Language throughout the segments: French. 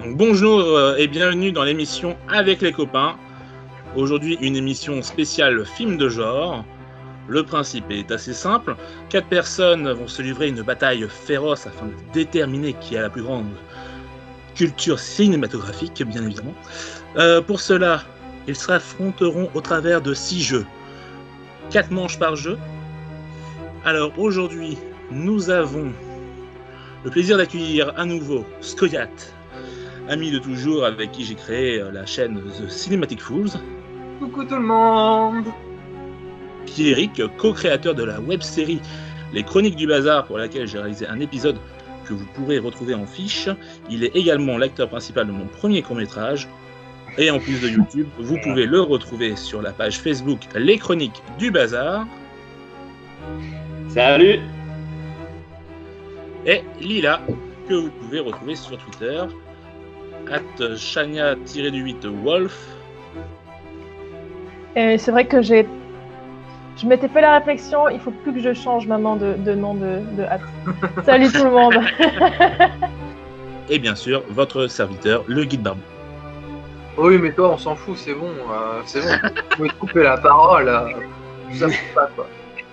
Donc, bonjour et bienvenue dans l'émission Avec les copains. Aujourd'hui, une émission spéciale film de genre. Le principe est assez simple. 4 personnes vont se livrer une bataille féroce afin de déterminer qui a la plus grande culture cinématographique, bien évidemment. Pour cela, ils s'affronteront au travers de 6 jeux. 4 manches par jeu. Alors aujourd'hui, nous avons le plaisir d'accueillir à nouveau Skoyat, ami de toujours avec qui j'ai créé la chaîne The Cinematic Fools. Coucou tout le monde. Pierrick, co-créateur de la web-série Les Chroniques du Bazar, pour laquelle j'ai réalisé un épisode que vous pourrez retrouver en fiche. Il est également l'acteur principal de mon premier court-métrage. Et en plus de YouTube, vous pouvez le retrouver sur la page Facebook Les Chroniques du Bazar. Salut. Et Lila, que vous pouvez retrouver sur Twitter, @Shania-8Wolf. C'est vrai que je m'étais fait la réflexion, il faut plus que je change maintenant de nom de hâte. Salut tout le monde. Et bien sûr, votre serviteur, le guide Barbou. Oui, mais toi, on s'en fout, c'est bon. C'est bon. Vous pouvez te couper la parole. Ça me fout pas, quoi.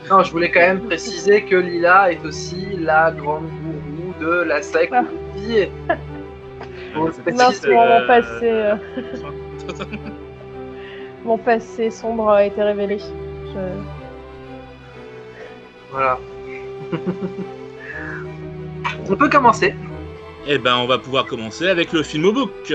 Non, je voulais quand même préciser que Lila est aussi la grande gourou de la secte Pied. Merci, mon passé sombre a été révélé. Voilà. On peut commencer. Eh ben, on va pouvoir commencer avec le film au book.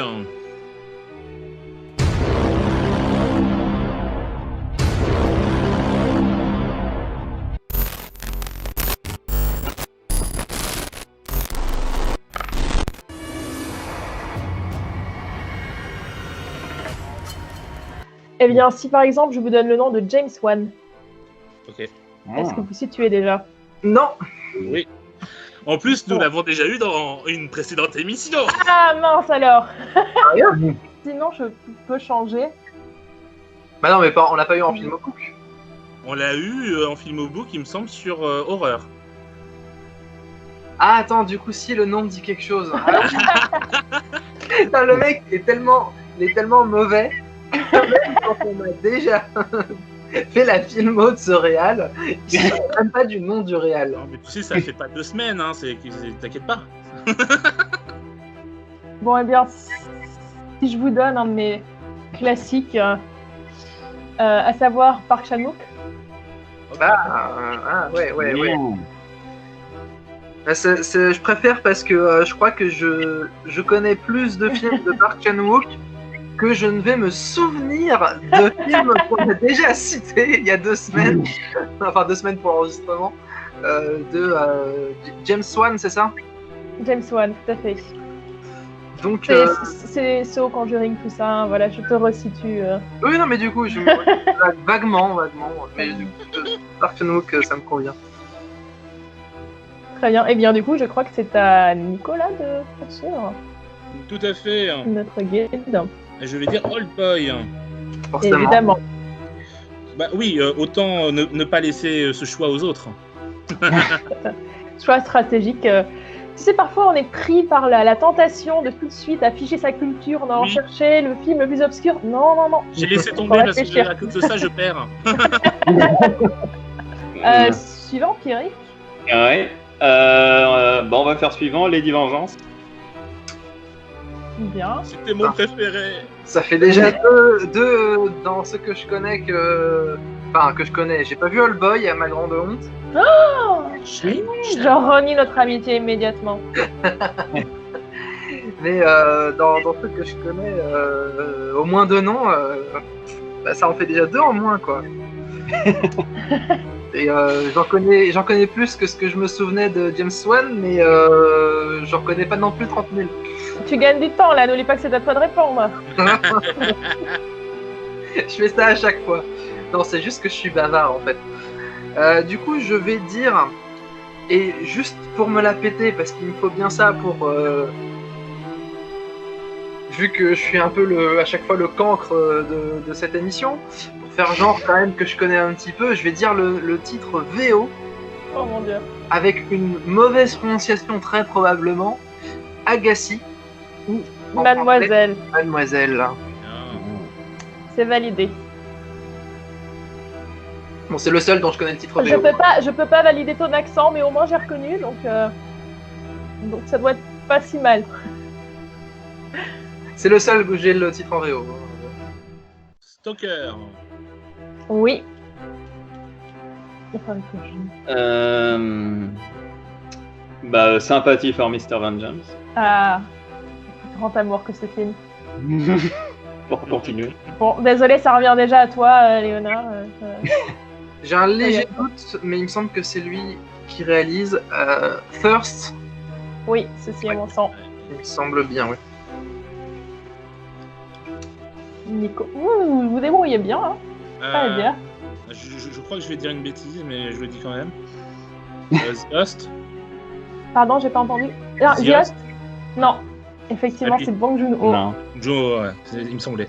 Eh bien, si par exemple je vous donne le nom de James Wan, Ok. est-ce que vous situez déjà? Non. Oui. En plus, nous l'avons déjà eu dans une précédente émission. Ah mince alors. Rien. Sinon, je peux changer. Bah non, mais pas, on l'a pas eu en film au book. On l'a eu en film au book, il me semble, sur Horreur. Ah, attends, du coup, si le nom me dit quelque chose. Putain, le mec est tellement mauvais. Même quand on m'a déjà fait la filmo de ce réal, il ne sait même pas du nom du réal. Non, mais tu sais, ça fait pas 2 semaines, hein, t'inquiète pas. Bon, eh bien, si je vous donne un de mes classiques, à savoir Park Chan-wook. Ouais. Bah, je préfère parce que je crois que je connais plus de films de Park Chan-wook que je ne vais me souvenir de films qu'on a déjà cités il y a 2 semaines, enfin 2 semaines pour l'enregistrement, de James Wan, c'est ça? James Wan, tout à fait. Donc, c'est au Conjuring, tout ça, hein, voilà, je te resitue. Oui, non, mais du coup, vaguement, mais du coup, Park Chan-wook, ça me convient. Très bien, et bien du coup, je crois que c'est à Nicolas de poursuivre. Tout à fait. Notre guide. Je vais dire Old Boy. Forcément. Évidemment. Bah oui, autant ne pas laisser ce choix aux autres. Choix stratégique. Tu sais, parfois on est pris par la tentation de tout de suite afficher sa culture, on va en chercher le film le plus obscur. Non. J'ai laissé tomber parce que à cause de ça, je perds. Suivant, Pierrick. Ouais. On va faire suivant, Lady Vengeance. Bien. C'était mon préféré. Ça fait déjà deux dans ce que je connais que je connais. J'ai pas vu Old Boy à ma grande honte. Oh, je renie notre amitié immédiatement. Mais dans ceux que je connais, au moins 2 noms, ça en fait déjà 2 en moins, quoi. Et j'en connais plus que ce que je me souvenais de James Wan, mais j'en connais pas non plus 30 000. Tu gagnes du temps là, n'oublie pas que c'est à toi de répondre. Je fais ça à chaque fois. Non, c'est juste que je suis bavard en fait. Du coup, je vais dire, et juste pour me la péter, parce qu'il me faut bien ça pour... vu que je suis un peu à chaque fois le cancre de cette émission, pour faire genre quand même que je connais un petit peu, je vais dire le titre VO. Oh mon dieu. Avec une mauvaise prononciation très probablement, Agassi, ou Mademoiselle. Mademoiselle. Ah. C'est validé. Bon, c'est le seul dont je connais le titre Je VO. peux pas valider ton accent, mais au moins j'ai reconnu, donc ça doit être pas si mal. C'est le seul où j'ai le titre en VO. Stalker. Oui. Sympathie for Mr. Vengeance. Ah, grand amour que ce film. Pour continuer. Bon, désolé, ça revient déjà à toi, Léonard. J'ai un léger doute, mais il me semble que c'est lui qui réalise First. Oui, ceci est mon sang. Il me semble bien, oui. Nico. Ouh, vous débrouillez bien, hein. Pas à dire. Je crois que je vais dire une bêtise, mais je le dis quand même. The Host. Pardon, j'ai pas entendu. Ah, The The Host. Non, effectivement, Ah, puis- c'est Bong Joon-ho. Non. Joe, ouais, il me semblait.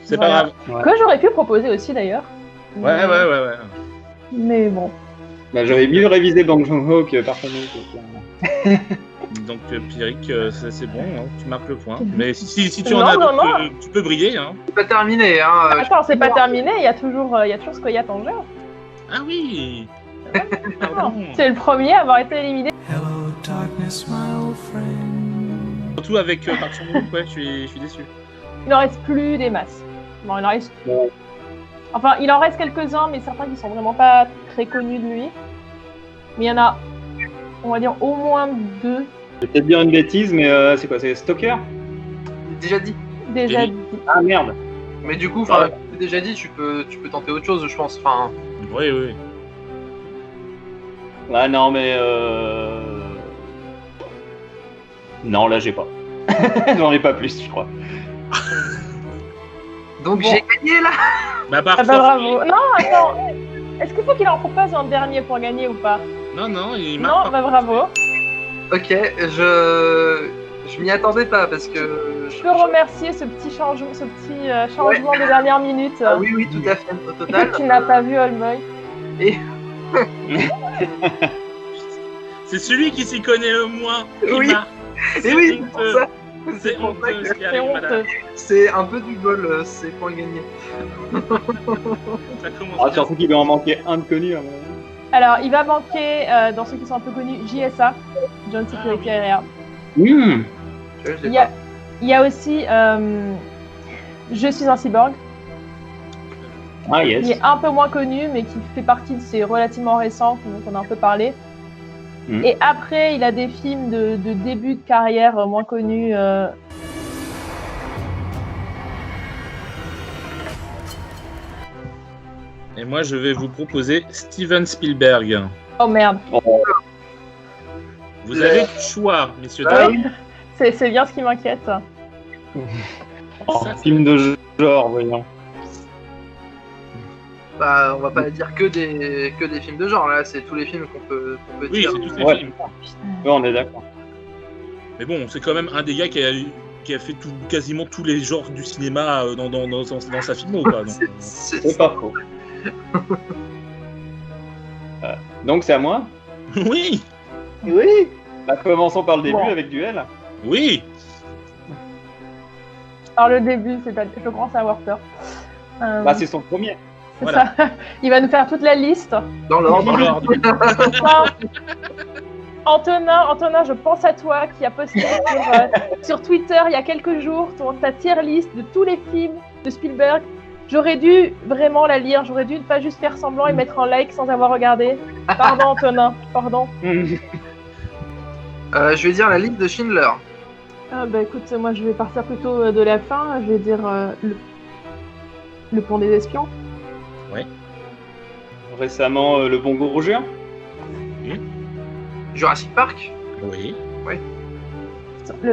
C'est Voilà. pas grave. Que j'aurais pu proposer aussi d'ailleurs. Ouais. Mais bon. J'avais mieux révisé Bong Joon-ho que personne d'autre. Donc Pierrick, c'est bon, hein, tu marques le point. Mais si tu Non, en as non, d'autres, non. tu peux briller. Hein. C'est pas terminé, hein. Attends, c'est pas terminé, il y a toujours Scoya Tanger. Ah oui. Non, Pardon. c'est le premier à avoir été éliminé. Hello, darkness, my old friend. Surtout avec Park Chan-wook, ouais, je suis déçu. Il en reste plus des masses. Bon, il en reste. Ouais. Enfin, il en reste quelques-uns, mais certains qui sont vraiment pas très connus de lui. Mais il y en a, on va dire, au moins 2 Je vais peut-être dire une bêtise, mais c'est quoi? C'est Stalker? Déjà dit. déjà Oui. dit. Ah merde! Mais du coup, Ah ouais. c'est déjà dit, tu peux tenter autre chose, je pense. Enfin, Oui. Ah non, mais non, là j'ai pas. J'en ai pas plus, je crois. donc Bon. j'ai gagné là. Bah par Ah bah force, bravo. Non, attends. Est-ce qu'il faut qu'il en propose un dernier pour gagner ou pas? Non, il marque. Non, bah bravo. Ok, je m'y attendais pas parce que. Je peux remercier ce petit changement de dernière minute Ah oui, tout à fait, au total. que tu n'as pas vu, Olmoy. C'est celui qui s'y connaît le moins. qui Oui. marque. Et oui, c'est honteux. pour ça. C'est pour ça honteux que ce qui C'est arrive, madame. honteux. c'est un peu du vol, ces points gagnés. Ça commence Ah, bien. surtout qu'il doit en manquer un de connu. à mon avis. Alors, il va manquer, dans ceux qui sont un peu connus, JSA, John Security Area. Tu vois, je l'ai pas. Il y a aussi Je suis un cyborg, Ah qui yes. est un peu moins connu, mais qui fait partie de ces relativement récents dont on a un peu parlé. Mhm. Et après, il a des films de début de carrière moins connus. Et moi, je vais vous proposer Steven Spielberg. Oh merde. Vous avez le choix, messieurs. Ah dames. oui. C'est bien ce qui m'inquiète. Oh, Ça, film de genre, voyons. Bah, on va pas dire que des films de genre là, c'est tous les films qu'on peut Oui, dire. c'est tous les Ouais. films. Ouais, on est d'accord. Mais bon, c'est quand même un des gars qui a fait quasiment tous les genres du cinéma dans sa filmo, quoi. Donc, C'est pas faux. Donc c'est à moi? oui, Oui. Bah, commençons par le début Bon. avec Duel. oui. Alors le début, je commence à avoir peur. Bah, c'est son premier. c'est voilà. ça. Il va nous faire toute la liste. Dans l'ordre. Alors, Enfin, Antonin, je pense à toi qui a posté sur Twitter il y a quelques jours ta tier list de tous les films de Spielberg. J'aurais dû vraiment la lire, j'aurais dû ne pas juste faire semblant et mettre un like sans avoir regardé. Pardon Antonin, pardon. Je vais dire la liste de Schindler. Ah bah écoute, moi je vais partir plutôt de la fin, je vais dire le pont des espions. Récemment, Le Bon Gourgeur. Jurassic Park. oui,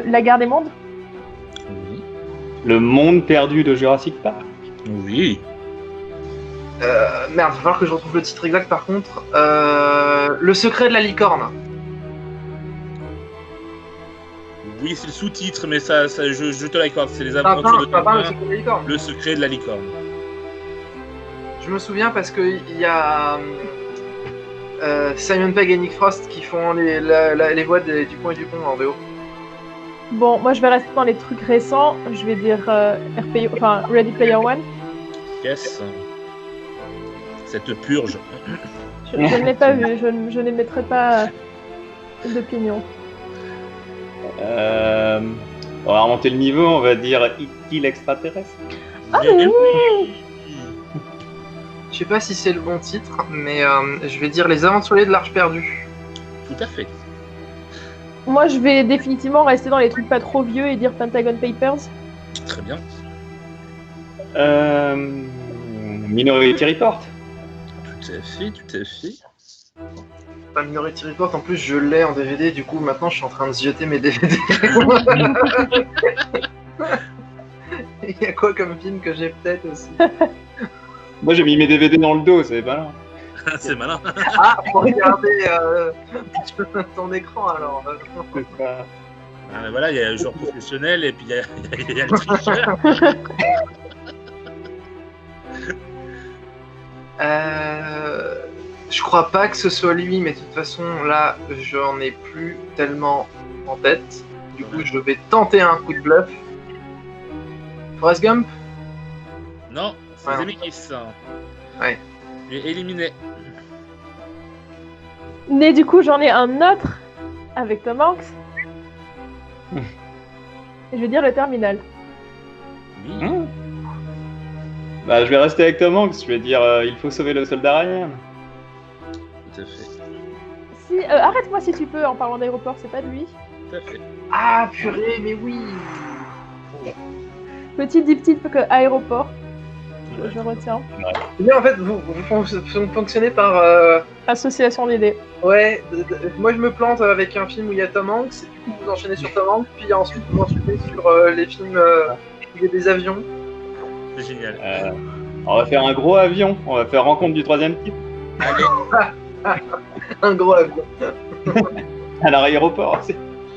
La guerre des mondes. oui, Le Monde Perdu de Jurassic Park. oui. Merde, il va falloir que je retrouve le titre exact par contre. Le secret de la licorne. Oui, c'est le sous-titre, mais je te l'accorde. C'est les aventures de Tintin, le Tintin, secret de la licorne. le secret de la licorne. Je me souviens parce que il y a Simon Pegg et Nick Frost qui font les voix du pont et du pont en VO. Bon, moi je vais rester dans les trucs récents. Je vais dire Ready Player One. Yes. Cette purge. Je ne l'ai pas vu, je n'émettrai pas d'opinion. On va remonter le niveau, on va dire E.T. l'extraterrestre. Ah, mais oui. Je sais pas si c'est le bon titre, mais je vais dire Les Aventuriers de l'Arche perdue. Tout à fait. Moi je vais définitivement rester dans les trucs pas trop vieux et dire Pentagon Papers. Très bien. Minority Report. Tout à fait. Minority Report, en plus je l'ai en DVD, du coup maintenant je suis en train de jeter mes DVD. Il y a quoi comme film que j'ai peut-être aussi? Moi j'ai mis mes DVD dans le dos, c'est pas là. C'est malin. Ah, faut regarder ton écran alors. C'est pas- Ah, mais voilà, il y a le joueur professionnel et puis il y a le tricheur. Je crois pas que ce soit lui, mais de toute façon là j'en ai plus tellement en tête. Du coup je vais tenter un coup de bluff. Forrest Gump? Non, c'est Ouais. Zemeckis. Ouais. Il est éliminé. Mais du coup j'en ai un autre avec Tom Hanks. Et je vais dire Le Terminal. Oui. Bah je vais rester avec Tom Hanks, je vais dire Il faut sauver le soldat Ryan. Tout à fait. Si, arrête-moi si tu peux en parlant d'aéroport, c'est pas de lui. Tout à fait. Ah purée, mais oui. Petit diptyque que aéroport. Je retiens. Mais en fait vous fonctionnez par Association d'idées. ouais, moi je me plante avec un film où il y a Tom Hanks, et du coup vous enchaînez sur Tom Hanks, puis ensuite vous enchaînez sur les films où il y a des avions. C'est génial. On va faire un gros avion, on va faire rencontre du troisième type Allez, Un gros avion. à l'aéroport.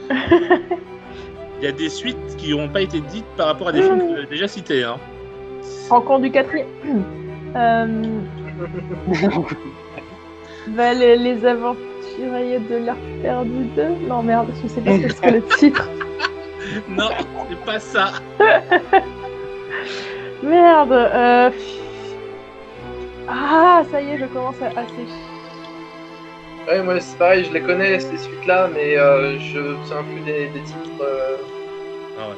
il y a des suites qui n'ont pas été dites par rapport à des films déjà cités. Hein. Rencontre du quatrième. Bah, les aventuriers de l'Arche perdue 2. Non merde, je sais pas ce que c'est le titre. Non, c'est pas ça. Merde. Ah, ça y est, je commence à sécher. Ouais, moi c'est pareil, je les connais ces suites-là, mais je me souviens plus des titres. Ah ouais.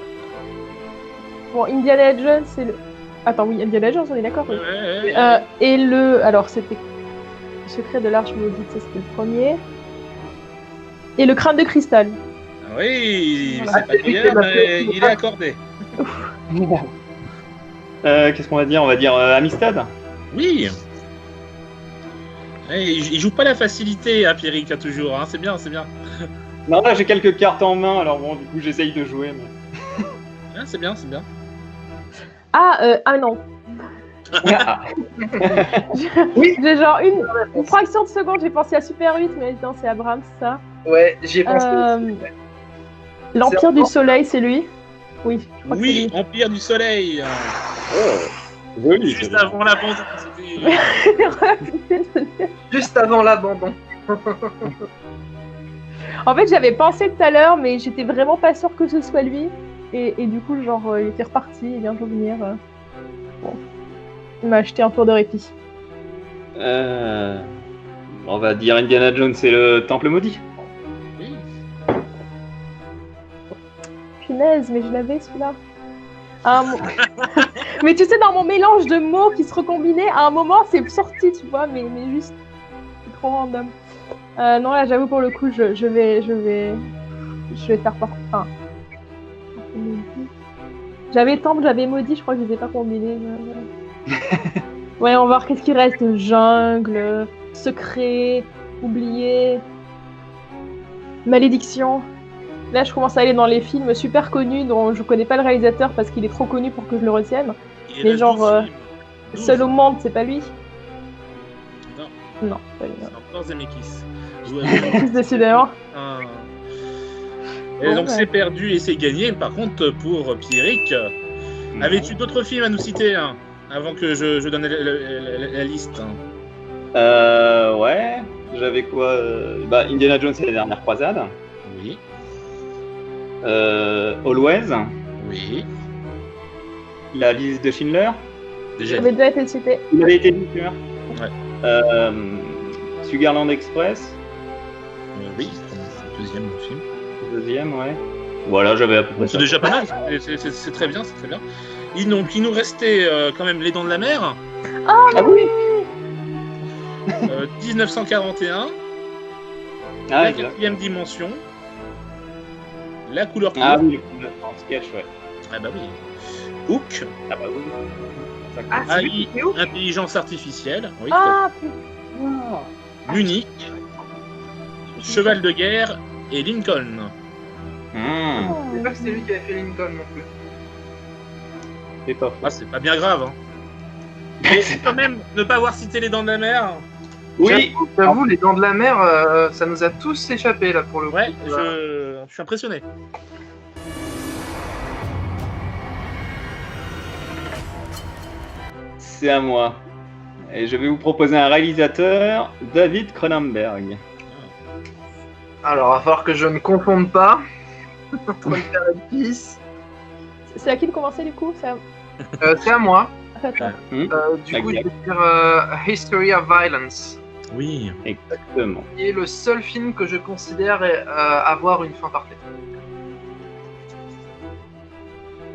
Bon, Indiana Jones, c'est le. Attends, oui, Indiana Jones, on est d'accord, oui. Ouais. Et le. Alors, c'était. Le secret de l'Arche maudite, ça c'était le premier. Et le crâne de cristal. Ah oui, Voilà. c'est pas bien, mais il est accordé. Qu'est-ce qu'on va dire? On va dire Amistad. Oui. Eh, il joue pas la facilité, hein, Pierrick, toujours. Hein. C'est bien, c'est bien. Non, là j'ai quelques cartes en main, alors bon, du coup j'essaye de jouer. Mais... Ah, c'est bien, c'est bien. Ah non. Ah. Oui. J'ai genre une fraction de seconde, j'ai pensé à Super 8, mais non, c'est Abrams, ça. Ouais, j'y ai pensé. aussi. L'Empire C'est du un- Soleil, c'est lui. Oui, je crois que Oui, c'est Empire du Soleil. Joli. Juste avant la bande. C'était... lui. Juste avant l'abandon. En fait, j'avais pensé tout à l'heure, mais j'étais vraiment pas sûre que ce soit lui. Et du coup, genre, il était reparti, il vient de revenir. Bon. Il m'a acheté un tour de répit. On va dire Indiana Jones, c'est le temple maudit. Oui. Punaise, mais je l'avais celui-là. À un mo- mais tu sais, dans mon mélange de mots qui se recombinaient, à un moment, c'est sorti, tu vois, mais juste. C'est trop random. Non, là, j'avoue, pour le coup, je vais faire part. Enfin. J'avais temple, j'avais maudit, je crois que je les ai pas combinés. Ouais, on va voir qu'est-ce qui reste. Jungle, secret, oublié, malédiction. Là, je commence à aller dans les films super connus dont je connais pas le réalisateur parce qu'il est trop connu pour que je le retienne. Il Mais reste genre, 12 films. 12. Seul au monde, c'est pas lui? Non, Non, c'est pas lui. c'est encore Zemeckis. Plus décidément. Ah. Et Bon, donc ouais. c'est perdu et c'est gagné. Par contre, pour Pierrick, avais-tu d'autres films à nous citer hein, avant que je donne la liste hein. Ouais, j'avais quoi Indiana Jones et les dernières croisades. Oui. Always, Oui. la liste de Schindler. Déjà Ça avait dit. déjà été cité. Il avait été dit, Schindler. Ouais. Sugarland Express, Oui, le deuxième film. deuxième, ouais. Voilà, j'avais à peu près C'est ça. déjà pas mal, c'est très bien, c'est très bien. Donc, il nous restait quand même Les Dents de la Mer, Ah oui. 1941, Ah, La exact. quatrième dimension, La couleur Ah couleur. oui, en sketch, ouais. Ah bah oui. Hook, Ah bah oui. Ah, c'est lui AI, qui fait où Intelligence artificielle, oui, Ah, putain. Munich, Cheval de guerre et Lincoln. Je sais pas que c'était lui qui avait fait Lincoln non plus. C'est pas faux. Ah, c'est pas bien grave. Hein. Mais quand même, ne pas avoir cité Les Dents de la Mer, Oui, J'avoue, les Dents de la Mer, ça nous a tous échappé là pour le coup. ouais, je suis impressionné. c'est à moi. Et je vais vous proposer un réalisateur, David Cronenberg. Alors, il va falloir que je ne confonde pas entre le père et le fils. C'est à qui de commencer du coup? C'est à moi. Attends. Du coup, je Exact. vais dire A History of Violence, Oui. Exactement. qui est le seul film que je considère avoir une fin parfaite.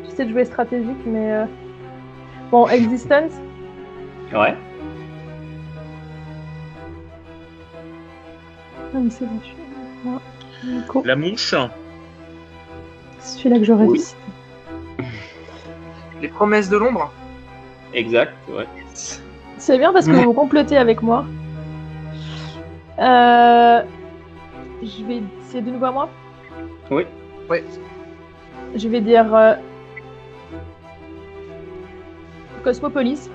J'essaie de jouer stratégique, mais. Bon, Existence. Ouais. Ah, mais c'est bon, je suis. Moi, Nico. La mouche, C'est celui-là que j'aurais Oui. dû. Les Promesses de l'ombre. Exact, ouais. C'est bien parce que vous complotez avec moi. Je vais. C'est de nouveau à moi? Oui. Oui. Je vais dire. Cosmopolis.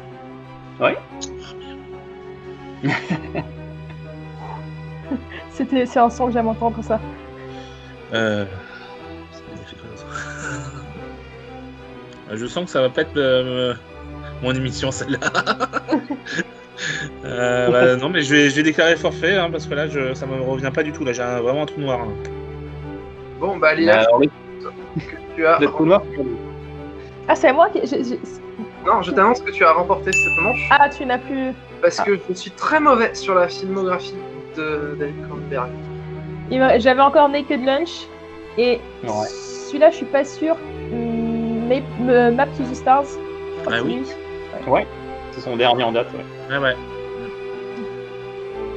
Ouais. C'est un son que j'aime entendre ça. Je sens que ça va pas être mon émission celle-là. Non mais je vais déclarer forfait hein, parce que là ça me revient pas du tout. Là j'ai vraiment un trou noir. Hein. Bon, bah, Lila, Alors, oui, tu as... le trou noir. Ah, c'est à moi qui. Non, je t'annonce que tu as remporté cette manche Ah, tu n'as plus. parce que je suis très mauvais sur la filmographie de David Cronenberg. J'avais encore Naked Lunch et Ouais. celui-là, je suis pas sûre. Map to the Stars. Je crois Ah que oui. c'est lui. C'est son dernier en date, ouais. Ouais.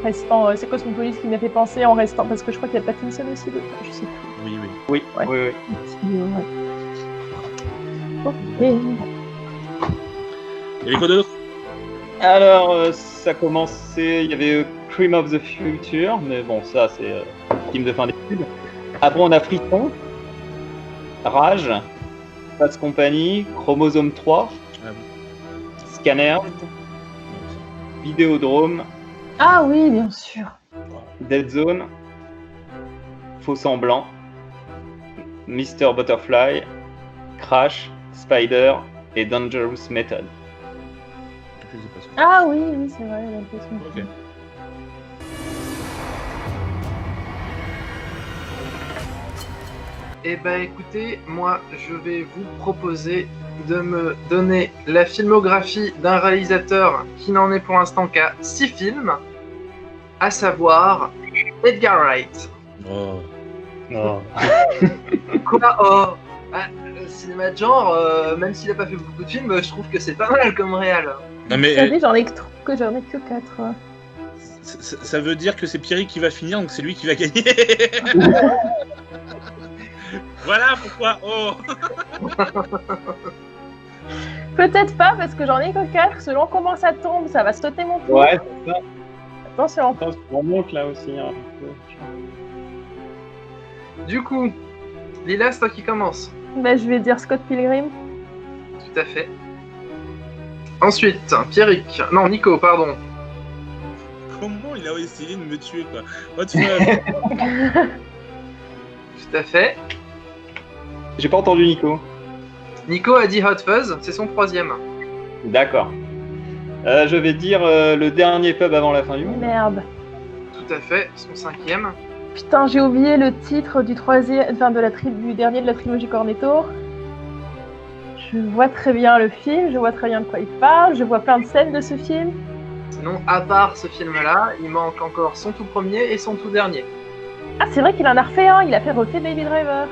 Restant, c'est Cosmopolis qui m'a fait penser en restant parce que je crois qu'il y a Pattinson aussi dedans. Je sais plus. Oui. Oui, Ouais. oui, oui. Ok. Il y avait quoi d'autre? Alors, ça commençait, il y avait Cream of the Future, mais bon, ça, c'est film de fin d'études. Après, on a Frisson, Rage, Fast Company, Chromosome 3, Ah oui. Scanners, Vidéodrome, Ah oui, bien sûr. Dead Zone, Faux Semblant, Mr. Butterfly, Crash, Spider et Dangerous Method. Je sais pas ça. Ah oui, c'est vrai. j'ai l'impression. Ok. Eh ben écoutez, moi je vais vous proposer de me donner la filmographie d'un réalisateur qui n'en est pour l'instant qu'à 6 films, à savoir Edgar Wright. Oh. Oh. Quoi? Oh le cinéma de genre, même s'il a pas fait beaucoup de films, je trouve que c'est pas mal comme réal. Non mais T'as dit, j'en ai que 4. ça veut dire que c'est Pierrick qui va finir donc c'est lui qui va gagner. Voilà pourquoi. Oh. Peut-être pas parce que j'en ai que 4. Selon comment ça tombe, ça va sauter mon tour. Ouais, c'est ça. Attention. Attends, c'est mon oncle là aussi. Hein. Du coup, Lila, c'est toi qui commence. Bah, je vais dire Scott Pilgrim. Tout à fait. Ensuite, Pierrick. Non, Nico, pardon. Comment il a essayé de me tuer quoi. What the fuck. Tout à fait. J'ai pas entendu Nico. Nico a dit Hot Fuzz, c'est son 3e. D'accord. Je vais dire le dernier pub avant la fin du monde. Merde. Tout à fait, son 5e. Putain, j'ai oublié le titre du troisième, enfin du dernier de la trilogie Cornetto. Je vois très bien le film, je vois très bien de quoi il parle, je vois plein de scènes de ce film. Sinon, à part ce film-là, il manque encore son tout premier et son tout dernier. Ah, c'est vrai qu'il en a refait un, il a refait Baby Driver.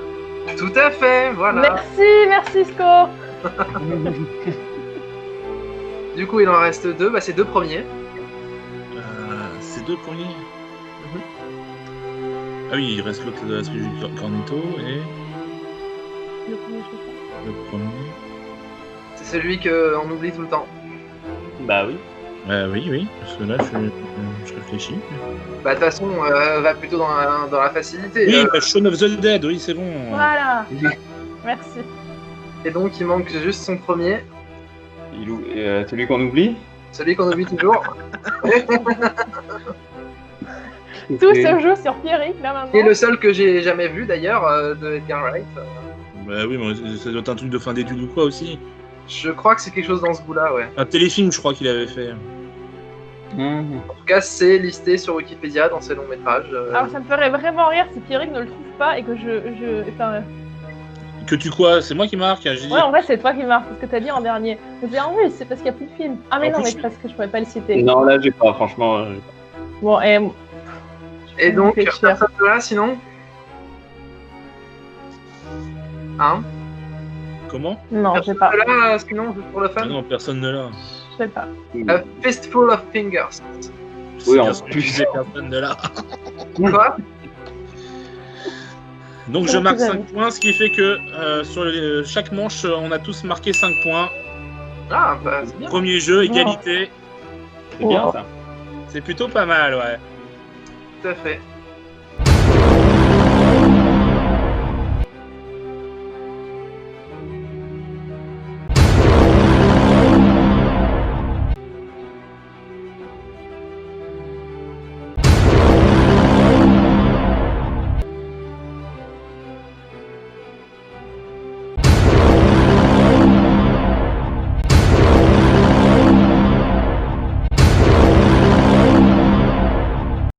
Tout à fait, voilà. Merci Sco. Du coup, il en reste deux, ses deux premiers. Ces deux premiers. Ah oui, il reste l'autre de la trilogie Cornetto et Le premier, je sais pas. le premier. C'est celui qu'on oublie tout le temps. Bah oui. Oui, parce que là, je réfléchis. Bah, de toute façon, va plutôt dans la facilité. Oui, Shaun of the Dead, oui, c'est bon. Voilà. Merci. Et donc, il manque juste son premier, Celui qu'on oublie. celui qu'on oublie toujours. Tout se joue sur Pierrick, là, maintenant. Et le seul que j'ai jamais vu, d'ailleurs, de Edgar Wright. Bah oui, mais ça doit être un truc de fin d'études ou quoi aussi. Je crois que c'est quelque chose dans ce goût-là, ouais. Un téléfilm, je crois qu'il avait fait. En tout cas, c'est listé sur Wikipédia dans ses longs métrages. Alors, ça me ferait vraiment rire si Pierrick ne le trouve pas et que enfin, Que tu quoi? C'est moi qui marque, j'ai dit. ouais, en vrai, c'est toi qui marques, parce que t'as dit en dernier. Je dis, en vrai, c'est parce qu'il n'y a plus de film. Ah, mais En non, plus, mais presque, je pourrais pas le citer. Non, là, j'ai pas, franchement. Bon, Et donc, fait cher. personne de là, sinon Hein Comment? non, je sais Personne pas. de là, sinon, juste pour le Ah fun non, personne ne l'a. Je sais pas. A Fistful of Fingers. Oui, en Bien sûr, plus. je disais personne ne l'a. Quoi Donc je Donc, marque vous avez- 5 points, ce qui fait que sur chaque manche, on a tous marqué 5 points. Ah, bah, c'est bien. Premier jeu, égalité. C'est bien ça. C'est plutôt pas mal, ouais. Tout à fait.